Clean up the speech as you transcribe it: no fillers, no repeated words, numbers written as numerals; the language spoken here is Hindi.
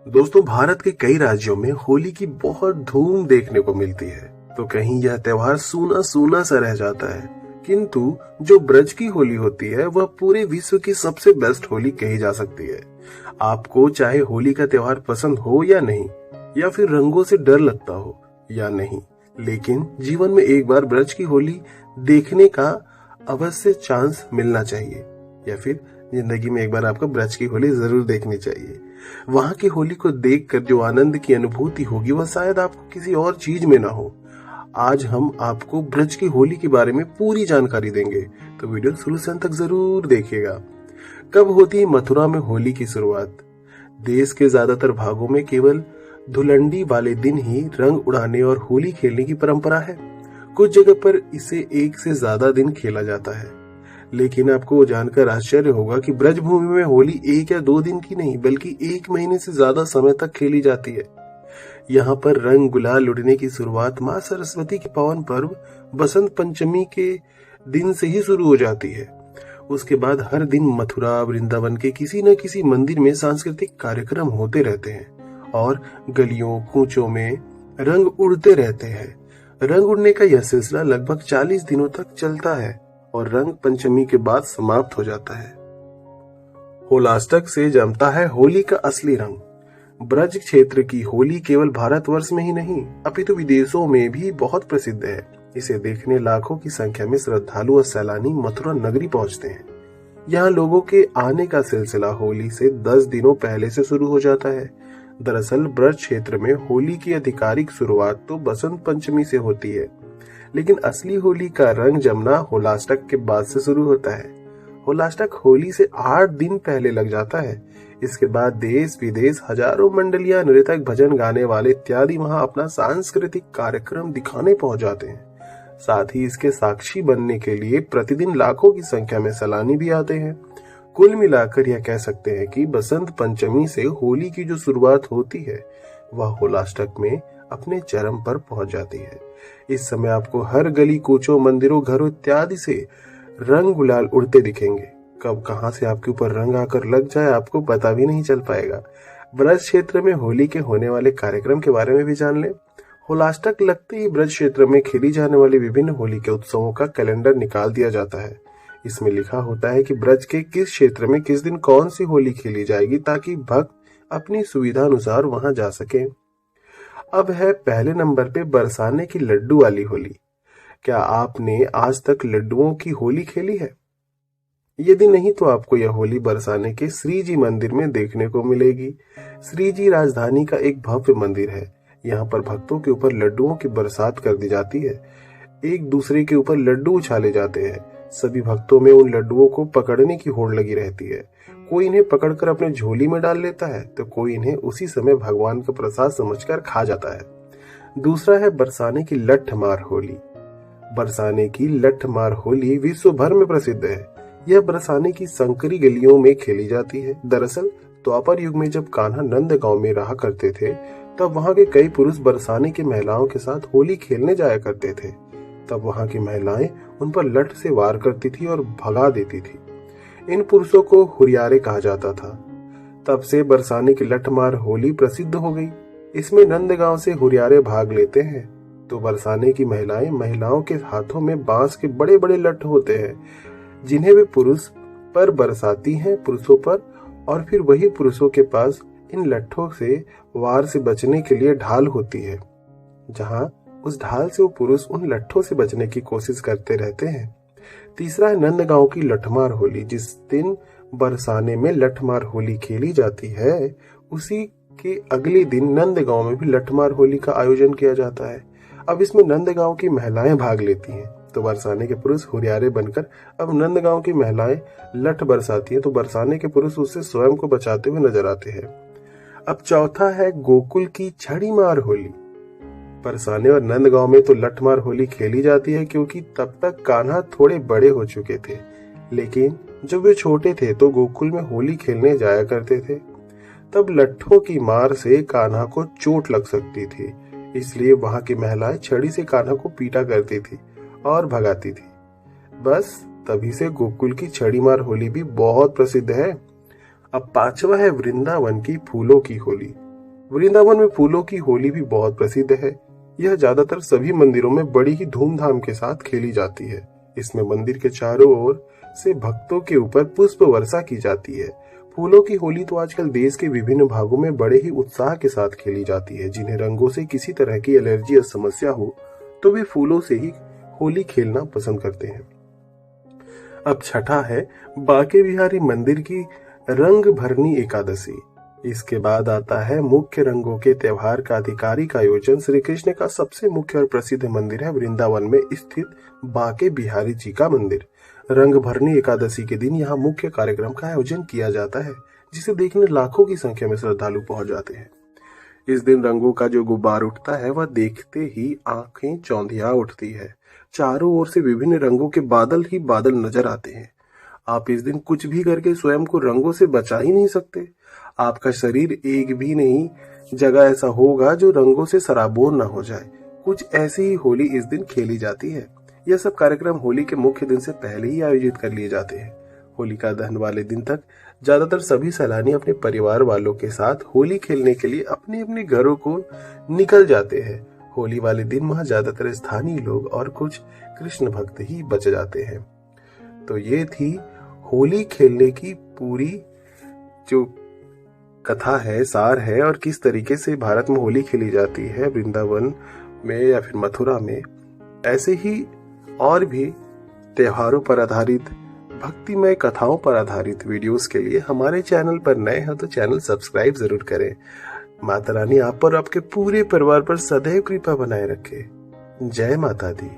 दोस्तों, भारत के कई राज्यों में होली की बहुत धूम देखने को मिलती है, तो कहीं यह त्योहार सूना सूना सा रह जाता है। किंतु जो ब्रज की होली होती है वह पूरे विश्व की सबसे बेस्ट होली कही जा सकती है। आपको चाहे होली का त्योहार पसंद हो या नहीं, या फिर रंगों से डर लगता हो या नहीं, लेकिन जीवन में एक बार ब्रज की होली देखने का अवश्य चांस मिलना चाहिए, या फिर जिंदगी में एक बार आपको ब्रज की होली जरूर देखनी चाहिए। वहां की होली को देखकर जो आनंद की अनुभूति होगी वह शायद आपको किसी और चीज में ना हो। आज हम आपको ब्रज की होली के बारे में पूरी जानकारी देंगे, तो वीडियो शुरू से अंत तक जरूर देखिएगा। कब होती है मथुरा में होली की शुरुआत? देश के ज्यादातर भागों में केवल धुलंडी वाले दिन ही रंग उड़ाने और होली खेलने की परंपरा है। कुछ जगह पर इसे एक से ज्यादा दिन खेला जाता है, लेकिन आपको जानकर आश्चर्य होगा कि ब्रजभूमि में होली 1 या 2 दिन की नहीं बल्कि 1 महीने से ज्यादा समय तक खेली जाती है। यहाँ पर रंग गुलाल उड़ने की शुरुआत माँ सरस्वती के पावन पर्व बसंत पंचमी के दिन से ही शुरू हो जाती है। उसके बाद हर दिन मथुरा वृंदावन के किसी न किसी मंदिर में सांस्कृतिक कार्यक्रम होते रहते हैं और गलियों कूचों में रंग उड़ते रहते हैं। रंग उड़ने का यह सिलसिला लगभग 40 दिनों तक चलता है और रंग पंचमी के बाद समाप्त हो जाता है। होलाष्टक से जमता है होली का असली रंग। ब्रज क्षेत्र की होली केवल भारतवर्ष में ही नहीं अपितु विदेशों में भी बहुत प्रसिद्ध है। इसे देखने लाखों की संख्या में श्रद्धालु और सैलानी मथुरा नगरी पहुंचते हैं। यहाँ लोगों के आने का सिलसिला होली से 10 दिनों पहले से शुरू हो जाता है। दरअसल ब्रज क्षेत्र में होली की आधिकारिक शुरुआत तो बसंत पंचमी से होती है, लेकिन असली होली का रंग जमना होलाष्टक के बाद से शुरू होता है। होलाष्टक होली से 8 दिन पहले लग जाता है। इसके बाद देश विदेश हजारों मंडलियां, नृतक, भजन गाने वाले इत्यादि वहां अपना सांस्कृतिक कार्यक्रम दिखाने पहुंच जाते हैं। साथ ही इसके साक्षी बनने के लिए प्रतिदिन लाखों की संख्या में सैलानी भी आते हैं। कुल मिलाकर यह कह सकते हैं कि बसंत पंचमी से होली की जो शुरुआत होती है वह होलाष्टक में अपने चरम पर पहुंच जाती है। इस समय आपको हर गली कूचों, मंदिरों, घरों इत्यादि से रंग गुलाल उड़ते दिखेंगे। कब कहां से आपके ऊपर रंग आकर लग जाए आपको पता भी नहीं चल पाएगा। ब्रज क्षेत्र में होली के होने वाले कार्यक्रम के बारे में भी जान लें। होलाष्टक लगते ही ब्रज क्षेत्र में खेली जाने वाली विभिन्न होली के उत्सवों का कैलेंडर निकाल दिया जाता है। इसमें लिखा होता है कि ब्रज के किस क्षेत्र में किस दिन कौन सी होली खेली जाएगी, ताकि भक्त अपनी सुविधा अनुसार वहां जा सके। अब है पहले नंबर पे बरसाने की लड्डू वाली होली। क्या आपने आज तक लड्डुओं की होली खेली है? यदि नहीं तो आपको यह होली बरसाने के श्री जी मंदिर में देखने को मिलेगी। श्री जी राजधानी का एक भव्य मंदिर है। यहाँ पर भक्तों के ऊपर लड्डुओं की बरसात कर दी जाती है। एक दूसरे के ऊपर लड्डू उछाले जाते हैं। सभी भक्तों में उन लड्डुओं को पकड़ने की होड़ लगी रहती है। कोई इन्हें पकड़कर अपने झोली में डाल लेता है तो कोई इन्हें उसी समय भगवान का प्रसाद समझकर खा जाता है। दूसरा है बरसाने की लठ मार होली। बरसाने की लठ मार होली विश्व भर में प्रसिद्ध है। यह बरसाने की संकरी गलियों में खेली जाती है। दरअसल द्वापर युग में जब कान्हा नंद गांव में रहा करते थे, तब वहां के कई पुरुष बरसाने की महिलाओं के साथ होली खेलने जाया करते थे। तब वहां की महिलाएं उन पर लठ से वार करती थी और भगा देती थी। इन पुरुषों को हुरियारे कहा जाता था। तब से बरसाने की लठ मार होली प्रसिद्ध हो गई। इसमें नंदगांव से हुरियारे भाग लेते हैं तो बरसाने की महिलाओं के हाथों में बांस के बड़े बड़े लठ होते हैं, जिन्हें वे पुरुष पर बरसाती हैं, पुरुषों पर, और फिर वही पुरुषों के पास इन लट्ठों से वार से बचने के लिए ढाल होती है, जहां उस ढाल से वो पुरुष उन लट्ठों से बचने की कोशिश करते रहते हैं। तीसरा है नंदगांव की लठमार होली। जिस दिन बरसाने में लठमार होली खेली जाती है, उसी के अगले दिन नंदगांव में भी लठमार होली का आयोजन किया जाता है। अब इसमें नंदगांव की महिलाएं भाग लेती हैं, तो बरसाने के पुरुष हुरियारे बनकर अब नंदगांव की महिलाएं लठ बरसाती हैं, तो बरसाने के पुरुष उससे स्वयं को बचाते हुए नजर आते हैं। अब चौथा है गोकुल की छड़ी मार होली। बरसाने और नंदगांव में तो लठमार होली खेली जाती है क्योंकि तब तक कान्हा थोड़े बड़े हो चुके थे, लेकिन जब वे छोटे थे तो गोकुल में होली खेलने जाया करते थे। तब लट्ठों की मार से कान्हा को चोट लग सकती थी, इसलिए वहां की महिलाएं छड़ी से कान्हा को पीटा करती थी और भगाती थी। बस तभी से गोकुल की छड़ी मार होली भी बहुत प्रसिद्ध है। अब पांचवा है वृंदावन की फूलों की होली। वृंदावन में फूलों की होली भी बहुत प्रसिद्ध है। यह ज्यादातर सभी मंदिरों में बड़ी ही धूमधाम के साथ खेली जाती है। इसमें मंदिर के चारों ओर से भक्तों के ऊपर पुष्प वर्षा की जाती है। फूलों की होली तो आजकल देश के विभिन्न भागों में बड़े ही उत्साह के साथ खेली जाती है। जिन्हें रंगों से किसी तरह की एलर्जी या समस्या हो तो वे फूलों से ही होली खेलना पसंद करते हैं। अब छठा है बांके बिहारी मंदिर की रंग भरनी एकादशी। इसके बाद आता है मुख्य रंगों के त्योहार का आधिकारिक आयोजन। श्री कृष्ण का सबसे मुख्य और प्रसिद्ध मंदिर है वृंदावन में स्थित बांके बिहारी जी का मंदिर। रंग भरनी एकादशी के दिन यहाँ मुख्य कार्यक्रम का आयोजन किया जाता है, जिसे देखने लाखों की संख्या में श्रद्धालु पहुंच जाते हैं। इस दिन रंगों का जो गुब्बार उठता है वह देखते ही आंखें चौंधिया उठती है। चारों ओर से विभिन्न रंगों के बादल ही बादल नजर आते हैं। आप इस दिन कुछ भी करके स्वयं को रंगों से बचा ही नहीं सकते। आपका शरीर एक भी नहीं जगह ऐसा होगा जो रंगों से सराबोर न हो जाए। कुछ ऐसी ही होली इस दिन खेली जाती है। यह सब कार्यक्रम होली के मुख्य दिन से पहले ही आयोजित कर लिए जाते हैं। होलिका दहन वाले दिन तक ज्यादातर सभी सैलानी अपने परिवार वालों के साथ होली खेलने के लिए अपने अपने घरों को निकल जाते हैं। होली वाले दिन वहां ज्यादातर स्थानीय लोग और कुछ कृष्ण भक्त ही बच जाते हैं। तो ये थी होली खेलने की पूरी जो कथा है, सार है, और किस तरीके से भारत में होली खेली जाती है वृंदावन में या फिर मथुरा में। ऐसे ही और भी त्योहारों पर आधारित, भक्तिमय कथाओं पर आधारित वीडियोस के लिए हमारे चैनल पर नए हैं तो चैनल सब्सक्राइब जरूर करें। माता रानी आप पर, आपके पूरे परिवार पर सदैव कृपा बनाए रखे। जय माता दी।